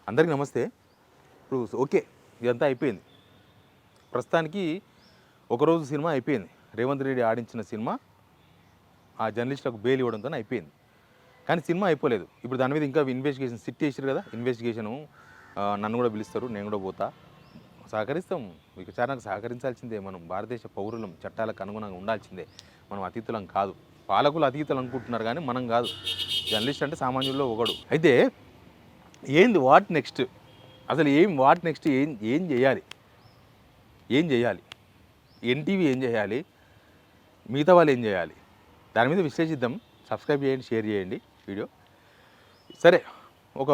అందరికీ నమస్తే. ఇప్పుడు ఓకే, ఇదంతా అయిపోయింది. ప్రస్తుతానికి ఒకరోజు సినిమా అయిపోయింది. రేవంత్ రెడ్డి ఆడించిన సినిమా ఆ జర్నలిస్టులకు బెయిల్ ఇవ్వడంతో అయిపోయింది. కానీ సినిమా అయిపోలేదు. ఇప్పుడు దాని మీద ఇంకా ఇన్వెస్టిగేషన్ సిట్ చేసారు కదా. ఇన్వెస్టిగేషను నన్ను కూడా పిలుస్తారు, నేను కూడా పోతా, సహకరిస్తాం. విచారణకు సహకరించాల్సిందే. మనం భారతదేశ పౌరులం, చట్టాలకు అనుగుణంగా ఉండాల్సిందే. మనం అతీతులం కాదు. పాలకులు అతీతులు అనుకుంటున్నారు కానీ మనం కాదు. జర్నలిస్ట్ అంటే సామాన్యుల్లో ఒకడు. అయితే ఏంది వాట్ నెక్స్ట్? అసలు వాట్ నెక్స్ట్? ఏం చేయాలి? ఎన్టీవీ ఏం చేయాలి? మిగతా వాళ్ళు ఏం చేయాలి? దాని మీద విశ్లేషిద్దాం. సబ్స్క్రైబ్ చేయండి, షేర్ చేయండి వీడియో. సరే, ఒక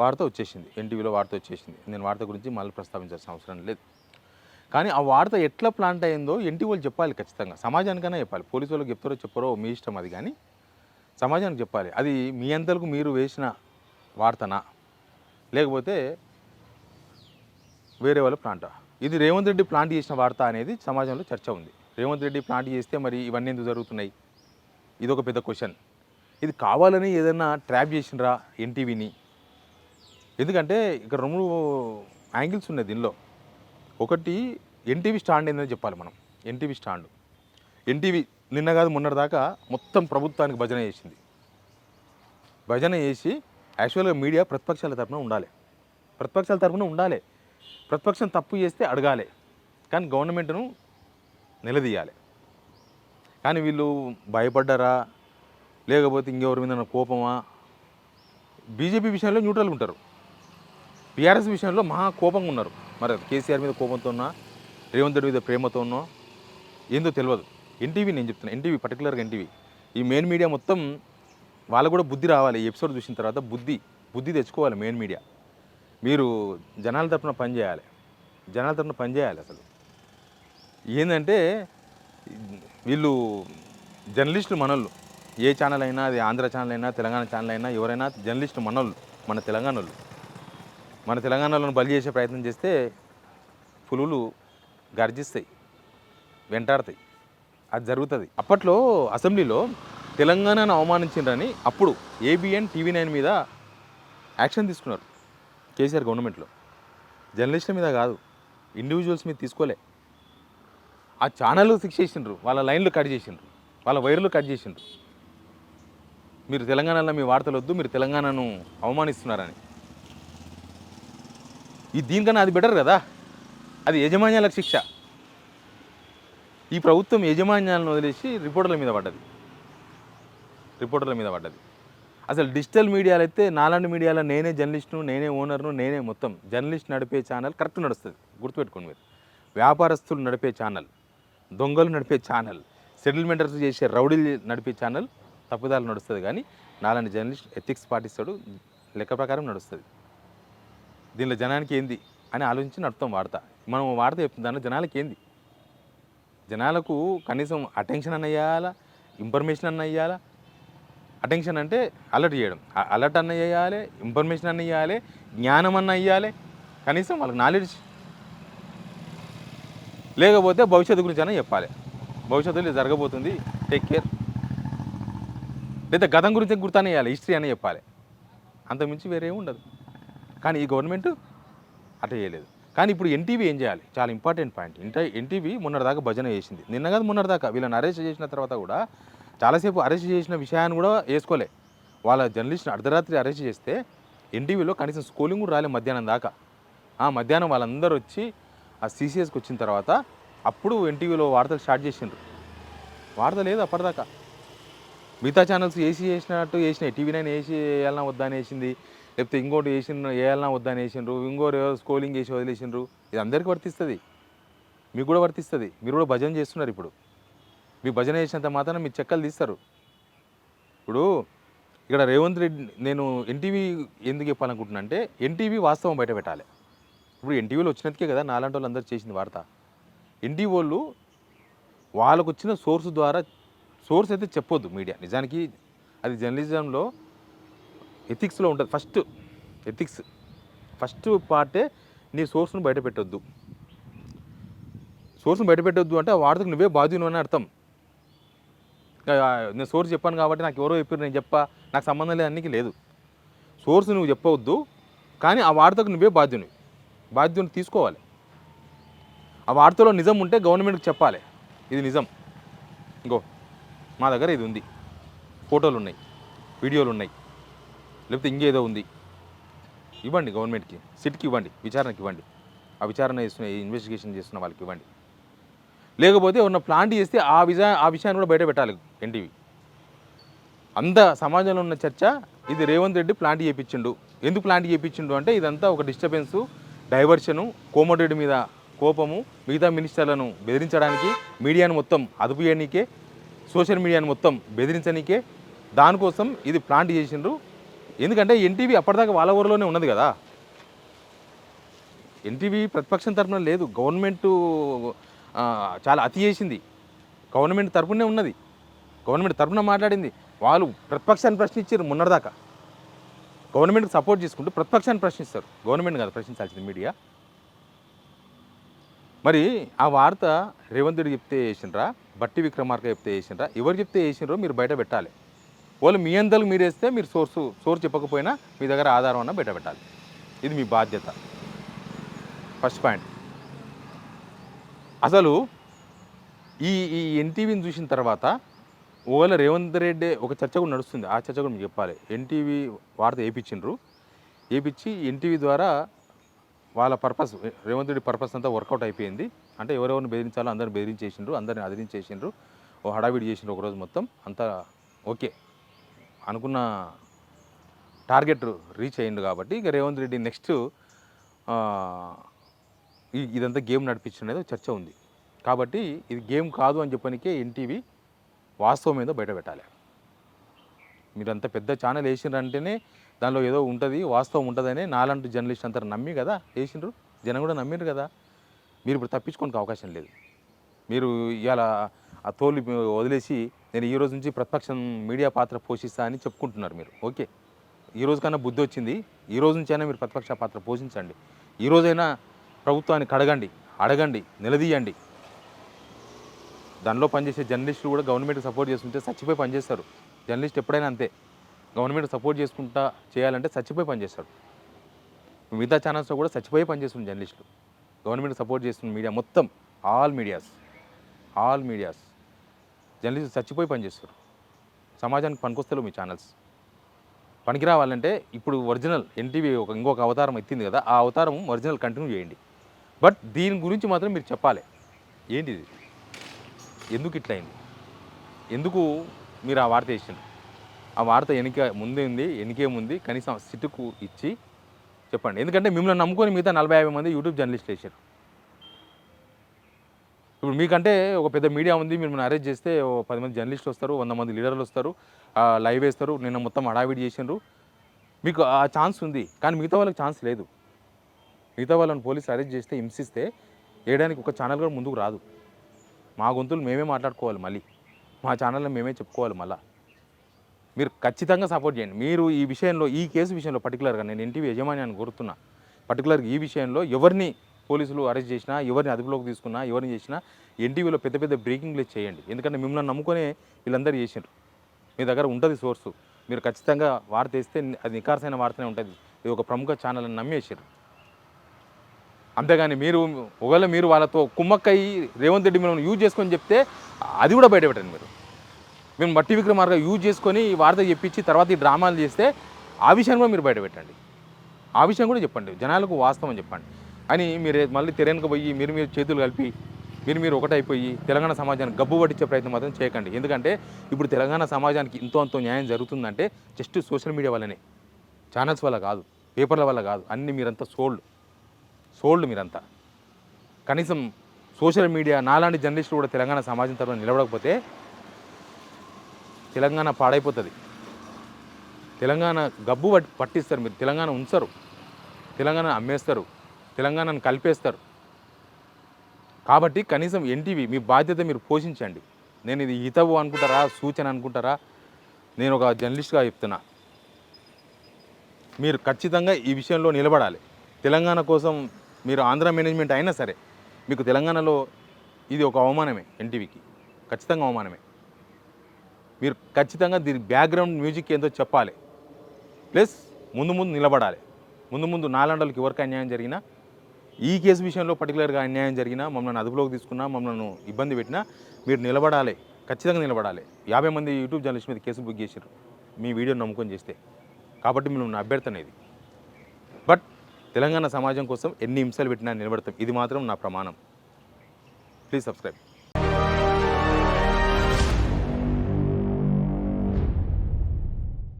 వార్త వచ్చేసింది, ఎన్టీవీలో వార్త వచ్చేసింది. నేను వార్త గురించి మళ్ళీ ప్రస్తావించాల్సిన అవసరం లేదు. కానీ ఆ వార్త ఎట్లా ప్లాంట్ అయిందో ఎన్టీవీ వాళ్ళు చెప్పాలి ఖచ్చితంగా. సమాజానికైనా చెప్పాలి. పోలీసు వాళ్ళకి చెప్తారో చెప్పారో మీ ఇష్టం అది, కానీ సమాజానికి చెప్పాలి. అది మీ అంతలకు మీరు వేసిన వార్తనా, లేకపోతే వేరే వాళ్ళ ప్లాంటా? ఇది రేవంత్ రెడ్డి ప్లాంట్ చేసిన వార్త అనేది సమాజంలో చర్చ ఉంది. రేవంత్ రెడ్డి ప్లాంట్ చేస్తే మరి ఇవన్నీ ఎందుకు జరుగుతున్నాయి? ఇదొక పెద్ద క్వశ్చన్. ఇది కావాలని ఏదైనా ట్రాప్ చేసినరా ఎన్టీవీని? ఎందుకంటే ఇక్కడ రెండు యాంగిల్స్ ఉన్నాయి దీనిలో. ఒకటి, ఎన్టీవీ స్టాండ్ ఏందని చెప్పాలి మనం. ఎన్టీవీ నిన్న కాదు మొన్నటి దాకా మొత్తం ప్రభుత్వానికి భజన చేసింది. భజన చేసి యాక్చువల్గా మీడియా ప్రతిపక్షాల తరఫున ఉండాలి. ప్రతిపక్షం తప్పు చేస్తే అడగాలి, కానీ గవర్నమెంట్ను నిలదీయాలి. కానీ వీళ్ళు భయపడ్డారా, లేకపోతే ఇంకెవరి మీద కోపమా? బీజేపీ విషయంలో న్యూట్రల్గా ఉంటారు, బీఆర్ఎస్ విషయంలో మహా కోపంగా ఉన్నారు. మరి కేసీఆర్ మీద కోపంతోన్నా, రేవంత్ రెడ్డి మీద ప్రేమతోనో ఏందో తెలియదు. ఎన్టీవీ నేను చెప్తున్నా, ఎన్టీవీ పర్టికులర్గా ఎన్టీవీ, ఈ మెయిన్ మీడియా మొత్తం వాళ్ళకు కూడా బుద్ధి రావాలి. ఈ ఎపిసోడ్ చూసిన తర్వాత బుద్ధి తెచ్చుకోవాలి. మెయిన్ మీడియా మీరు జనాల తరఫున పనిచేయాలి. అసలు ఏంటంటే వీళ్ళు జర్నలిస్టులు మనోళ్ళు. ఏ ఛానల్ అయినా, అది ఆంధ్ర ఛానల్ అయినా, తెలంగాణ ఛానల్ అయినా, ఎవరైనా జర్నలిస్టు మనోళ్ళు, మన తెలంగాణలో బలి చేసే ప్రయత్నం చేస్తే పులులు గర్జిస్తాయి, వెంటాడతాయి. అది జరుగుతుంది. అప్పట్లో అసెంబ్లీలో తెలంగాణను అవమానించిండ్రని అప్పుడు ఏబిఎన్ టీవీ9 మీద యాక్షన్ తీసుకున్నారు కేసీఆర్ గవర్నమెంట్లో. జర్నలిస్టుల మీద కాదు, ఇండివిజువల్స్ మీద తీసుకోలే. ఆ ఛానల్ ఫిక్స్ చేసిండ్రు, వాళ్ళ లైన్లు కట్ చేసిండ్రు, వాళ్ళ వైర్లు కట్ చేసిండ్రు. మీరు తెలంగాణలో మీ వార్తలు వద్దు, మీరు తెలంగాణను అవమానిస్తున్నారని. దీనికన్నా అది బెటర్ కదా. అది యజమాన్యాలకు శిక్ష. ఈ ప్రభుత్వం యజమాన్యాలను వదిలేసి రిపోర్టర్ల మీద పడ్డది. అసలు డిజిటల్ మీడియాలో అయితే నాలాంటి మీడియాలో నేనే జర్నలిస్టును, నేనే ఓనర్ను, నేనే మొత్తం. జర్నలిస్ట్ నడిపే ఛానల్ కరెక్ట్ నడుస్తుంది, గుర్తుపెట్టుకోండి మీరు. వ్యాపారస్తులు నడిపే ఛానల్, దొంగలు నడిపే ఛానల్, సెటిల్మెంటర్స్ చేసే రౌడీలు నడిపే ఛానల్ తప్పుదాలు నడుస్తుంది. కానీ నాలాంటి జర్నలిస్ట్ ఎథిక్స్ పాటిస్తాడు, లెక్క ప్రకారం నడుస్తుంది. దీనిలో జనానికి ఏంది అని ఆలోచించి నడుపుతాం వార్త. మనం వార్త చెప్తుందాన్ని జనాలకి ఏంది, జనాలకు కనీసం అటెన్షన్ అన్న ఇవ్వాలా, ఇన్ఫర్మేషన్ అన్న ఇవ్వాలా. అటెన్షన్ అంటే అలర్ట్ చేయడం, అలర్ట్ అన్న ఇవ్వాలి, ఇన్ఫర్మేషన్ అన్న ఇవ్వాలి, జ్ఞానం అన్న ఇవ్వాలి, కనీసం వాళ్ళకి నాలెడ్జ్. లేకపోతే భవిష్యత్తు గురించి అన్న చెప్పాలి. భవిష్యత్తులో జరగబోతుంది, టేక్ కేర్. లేదా గతం గురించి గుర్తనే ఇవ్వాలి, హిస్టరీ అని చెప్పాలి. అంతకుమించి వేరే ఉండదు. కానీ ఈ గవర్నమెంట్ అట్లా చేయలేదు. కానీ ఇప్పుడు ఎన్టీవీ ఏం చేయాలి? చాలా ఇంపార్టెంట్ పాయింట్. ఎన్టీవీ మొన్నటిదాకా భజన చేసింది. నిన్న కాదు మొన్నటిదాకా వీళ్ళని అరెస్ట్ చేసిన తర్వాత కూడా చాలాసేపు అరెస్ట్ చేసిన విషయాన్ని కూడా వేసుకోలే. వాళ్ళ జర్నలిస్ట్ని అర్ధరాత్రి అరెస్ట్ చేస్తే ఎన్టీవీలో కనీసం స్కోలింగ్ కూడా రాలే మధ్యాహ్నం దాకా. మధ్యాహ్నం వాళ్ళందరూ వచ్చి ఆ సీసీఎస్కి వచ్చిన తర్వాత అప్పుడు ఎన్టీవీలో వార్తలు స్టార్ట్ చేసిండ్రు. వార్త లేదు అప్పటిదాకా. మిగతా ఛానల్స్ చేసినట్టు వేసినాయి. టీవీ9 వేయాలన్నా వద్దా అని వేసింది, లేకపోతే ఇంకోటి వేయాలన్నా వద్దా అని వేసిండ్రు, ఇంకోటి స్కోలింగ్ వేసి వదిలేసిండ్రు. ఇది అందరికీ వర్తిస్తుంది, మీకు కూడా వర్తిస్తుంది. మీరు కూడా భజన చేస్తున్నారు. ఇప్పుడు మీ భజన చేసినంత మాత్రాన మీరు చెక్కలు తీస్తారు. ఇప్పుడు ఇక్కడ రేవంత్ రెడ్డి, నేను ఎన్టీవీ ఎందుకు చెప్పాలనుకుంటున్నా అంటే ఎన్టీవీ వాస్తవం బయట పెట్టాలి. ఇప్పుడు ఎన్టీవీలో వచ్చినందుకే కదా నాలాంటి వాళ్ళు అందరూ చేసింది వార్త. ఎన్టీవీ వాళ్ళు వాళ్ళకు వచ్చిన సోర్స్ ద్వారా, సోర్స్ అయితే చెప్పొద్దు మీడియా. నిజానికి అది జర్నలిజంలో ఎథిక్స్లో ఉంటుంది. ఫస్ట్ పార్టే నీ సోర్స్ను బయట పెట్టొద్దు. అంటే ఆ వార్తకు నువ్వే బాధ్యును అని అర్థం. నేను సోర్స్ చెప్పాను కాబట్టి నాకు ఎవరో చెప్పారు, నేను నాకు సంబంధం లేదు అన్నికి లేదు. సోర్స్ నువ్వు చెప్పవద్దు, కానీ ఆ వార్తకు నువ్వే బాధ్యుని తీసుకోవాలి. ఆ వార్తలో నిజం ఉంటే గవర్నమెంట్కి చెప్పాలి, ఇది నిజం, ఇంకో మా దగ్గర ఇది ఉంది, ఫోటోలు ఉన్నాయి, వీడియోలు ఉన్నాయి, లేకపోతే ఇంకేదో ఉంది, ఇవ్వండి గవర్నమెంట్కి, సిట్కి ఇవ్వండి, విచారణకి ఇవ్వండి, ఆ విచారణ చేస్తున్న ఇన్వెస్టిగేషన్ చేస్తున్న వాళ్ళకి ఇవ్వండి. లేకపోతే ఉన్న ప్లాంట్ చేస్తే ఆ విషయాన్ని కూడా బయట పెట్టాలి ఎన్టీవీ. అంత సమాజంలో ఉన్న చర్చ ఇది రేవంత్ రెడ్డి ప్లాంట్ చేయించిండు. ఎందుకు ప్లాంట్ చేయించిండు అంటే ఇదంతా ఒక డిస్టర్బెన్సు, డైవర్షను, కోమటిరెడ్డి మీద కోపము, మిగతా మినిస్టర్లను బెదిరించడానికి, మీడియాను మొత్తం అదుపు చేయనీకే, సోషల్ మీడియాను మొత్తం బెదిరించనీకే, దానికోసం ఇది ప్లాంట్ చేసిండ్రు. ఎందుకంటే ఎన్టీవీ అప్పటిదాకా వాళ్ళ ఊరిలోనే ఉన్నది కదా, ఎన్టీవీ ప్రతిపక్షం తరఫున లేదు, గవర్నమెంటు చాలా అతి చేసింది, గవర్నమెంట్ తరఫునే ఉన్నది, గవర్నమెంట్ తరఫున మాట్లాడింది. వాళ్ళు ప్రతిపక్షాన్ని ప్రశ్నించారు మొన్నటిదాకా, గవర్నమెంట్కి సపోర్ట్ చేసుకుంటూ ప్రతిపక్షాన్ని ప్రశ్నిస్తారు, గవర్నమెంట్ కాదు ప్రశ్నించాల్సింది మీడియా. మరి ఆ వార్త రేవంత్ రెడ్డి చెప్తే వేసిండ్రా, బట్టి విక్రమార్క చెప్తే వేసిండ్రా, ఎవరు చెప్తే వేసిండ్రో మీరు బయట పెట్టాలి. వాళ్ళు మీ అందరికి మీరు వేస్తే మీరు సోర్స్ చెప్పకపోయినా మీ దగ్గర ఆధారం అన్న బయట పెట్టాలి, ఇది మీ బాధ్యత. First point. అసలు ఈ ఎన్టీవీని చూసిన తర్వాత ఒకవేళ రేవంత్ రెడ్డి ఒక చర్చ కూడా నడుస్తుంది, ఆ చర్చ కూడా మీకు చెప్పాలి. ఎన్టీవీ వార్త వేయించి ఎన్టీవీ ద్వారా వాళ్ళ పర్పస్, రేవంత్ రెడ్డి పర్పస్ అంతా వర్కౌట్ అయిపోయింది. అంటే ఎవరెవరిని బెదిరించాలో అందరిని బెదిరించేసిండ్రు, అందరిని అదిరించేసిండ్రు, ఓ హడావిడి చేసిండ్రు ఒకరోజు మొత్తం అంతా ఓకే అనుకున్న టార్గెట్ రీచ్ అయ్యిండు. కాబట్టి ఇక రేవంత్ రెడ్డి నెక్స్ట్ ఇదంతా గేమ్ నడిపించుకునేది చర్చ ఉంది. కాబట్టి ఇది గేమ్ కాదు అని చెప్పడానికే ఎన్టీవీ వాస్తవం ఏదో బయట పెట్టాలి. మీరంతా పెద్ద ఛానల్ వేసిండ్రంటేనే దానిలో ఏదో ఉంటుంది, వాస్తవం ఉంటుందని నాలాంటి జర్నలిస్ట్ అంతా నమ్మి కదా వేసిండ్రు, జనం కూడా నమ్మిండ్రు కదా. మీరు ఇప్పుడు తప్పించుకోనికి అవకాశం లేదు. మీరు ఇవాళ ఆ తోలు వదిలేసి నేను ఈ రోజు నుంచి ప్రతిపక్షం మీడియా పాత్ర పోషిస్తా అని చెప్పుకుంటున్నారు మీరు. ఓకే, ఈ రోజు కన్నా బుద్ధి వచ్చింది, ఈ రోజు నుంచి అయినా మీరు ప్రతిపక్ష పాత్ర పోషించండి. ఈ రోజైనా ప్రభుత్వాన్ని అడగండి, నిలదీయండి. దానిలో పనిచేసే జర్నలిస్టులు కూడా గవర్నమెంట్కి సపోర్ట్ చేస్తుంటే చచ్చిపోయి పనిచేస్తారు. జర్నలిస్ట్ ఎప్పుడైనా అంతే, గవర్నమెంట్ సపోర్ట్ చేసుకుంటా చేయాలంటే చచ్చిపోయి పనిచేస్తాడు. మిగతా ఛానల్స్లో కూడా చచ్చిపోయి పనిచేస్తుంది జర్నలిస్టులు. గవర్నమెంట్ సపోర్ట్ చేస్తున్న మీడియా మొత్తం, ఆల్ మీడియాస్ జర్నలిస్టులు చచ్చిపోయి పనిచేస్తారు. సమాజానికి పనికొస్తలేవు మీ ఛానల్స్. పనికి రావాలంటే ఇప్పుడు ఒరిజినల్ ఎన్టీవీ ఇంకొక అవతారం ఎత్తింది కదా, ఆ అవతారం ఒరిజినల్ కంటిన్యూ చేయండి. బట్ దీని గురించి మాత్రం మీరు చెప్పాలి, ఏంటిది, ఎందుకు ఇట్లా అయింది, ఎందుకు మీరు ఆ వార్త వేసిండ్రు, ఆ వార్త ఎనికేముంది కనీసం సిట్టుకు ఇచ్చి చెప్పండి. ఎందుకంటే మిమ్మల్ని నమ్ముకొని మిగతా 40-50 మంది యూట్యూబ్ జర్నలిస్టులు వేసారు. ఇప్పుడు మీకంటే ఒక పెద్ద మీడియా ఉంది, మిమ్మల్ని అరెస్ట్ చేస్తే 10 మంది జర్నలిస్టులు వస్తారు, 100 మంది లీడర్లు వస్తారు, లైవ్ వేస్తారు, నిన్న మొత్తం హడావిడి చేసిండ్రు, మీకు ఆ ఛాన్స్ ఉంది. కానీ మిగతా వాళ్ళకి ఛాన్స్ లేదు. మిగతా వాళ్ళని పోలీసులు అరెస్ట్ చేస్తే హింసిస్తే వేయడానికి ఒక ఛానల్ కూడా ముందుకు రాదు. మా గొంతులు మేమే మాట్లాడుకోవాలి, మళ్ళీ మా ఛానల్లో మేమే చెప్పుకోవాలి. మళ్ళీ మీరు ఖచ్చితంగా సపోర్ట్ చేయండి. మీరు ఈ విషయంలో, ఈ కేసు విషయంలో పర్టికులర్గా నేను ఎన్టీవీ యజమాన్యాన్ని కోరుతున్నా, పర్టికులర్గా ఈ విషయంలో ఎవరిని పోలీసులు అరెస్ట్ చేసినా, ఎవరిని అదుపులోకి తీసుకున్నా, ఎవరిని చేసినా ఎన్టీవీలో పెద్ద పెద్ద బ్రేకింగ్లు చేయండి. ఎందుకంటే మిమ్మల్ని నమ్ముకునే వీళ్ళందరూ చేసిండ్రు. మీ దగ్గర ఉంటుంది సోర్సు, మీరు ఖచ్చితంగా వార్త వేస్తే అది నికార్సైన వార్తనే ఉంటుంది, ఇది ఒక ప్రముఖ ఛానల్ అని నమ్మేసారు. అంతేగాని ఒకవేళ మీరు వాళ్ళతో కుమ్మక్కయ్యి రేవంత్ రెడ్డి మిమ్మల్ని యూజ్ చేసుకొని చెప్తే అది కూడా బయట పెట్టండి. మేము బట్టి విక్రమార్క యూజ్ చేసుకొని ఈ వార్త చెప్పించి తర్వాత ఈ డ్రామాలు చేస్తే ఆ విషయం కూడా మీరు బయట పెట్టండి, ఆ విషయం కూడా చెప్పండి, జనాలకు వాస్తవం చెప్పండి. అని మీరు మళ్ళీ తెరెనక పోయి మీరు చేతులు కలిపి మీరు ఒకటైపోయి తెలంగాణ సమాజానికి గబ్బు పట్టించే ప్రయత్నం మాత్రం చేయకండి. ఎందుకంటే ఇప్పుడు తెలంగాణ సమాజానికి అంతో న్యాయం జరుగుతుందంటే జస్ట్ సోషల్ మీడియా వల్లనే, ఛానల్స్ వల్ల కాదు, పేపర్ల వల్ల కాదు. అన్నీ మీరంతా సోల్డ్ మీరంతా. కనీసం సోషల్ మీడియా నాలాంటి జర్నలిస్టులు కూడా తెలంగాణ సమాజం తరఫున నిలబడకపోతే తెలంగాణ పాడైపోతుంది. తెలంగాణ గబ్బు పట్టిస్తారు మీరు, తెలంగాణ ఉంచరు, తెలంగాణ అమ్మేస్తారు, తెలంగాణను కలిపేస్తారు. కాబట్టి కనీసం ఎన్టీవీ మీ బాధ్యత మీరు పోషించండి. నేను ఇది హితవు అనుకుంటారా, సూచన అనుకుంటారా, నేను ఒక జర్నలిస్ట్గా చెప్తున్నా, మీరు ఖచ్చితంగా ఈ విషయంలో నిలబడాలి. తెలంగాణ కోసం మీరు ఆంధ్ర మేనేజ్మెంట్ అయినా సరే మీకు తెలంగాణలో ఇది ఒక అవమానమే, ఎన్టీవీకి ఖచ్చితంగా అవమానమే. మీరు ఖచ్చితంగా దీని బ్యాక్గ్రౌండ్ మ్యూజిక్ ఏందో చెప్పాలి, ప్లస్ ముందు నిలబడాలి. ముందు ముందు నాలాండలకి ఎవరికి అన్యాయం జరిగినా, ఈ కేసు విషయంలో పర్టికులర్గా అన్యాయం జరిగినా, మమ్మల్ని అదుపులోకి తీసుకున్నా, మమ్మల్ని ఇబ్బంది పెట్టినా మీరు నిలబడాలి, ఖచ్చితంగా నిలబడాలి. 50 మంది యూట్యూబ్ జర్నలిస్ట్ మీద కేసు బుక్ చేశారు మీ వీడియోని నమ్ముకొని చేస్తే. కాబట్టి మేము అభ్యర్థన ఇది. బట్ తెలంగాణ సమాజం కోసం ఎన్ని హింసలు పెట్టినా నిలబడతాం. ఇది మాత్రం నా ప్రమాణం. Please subscribe.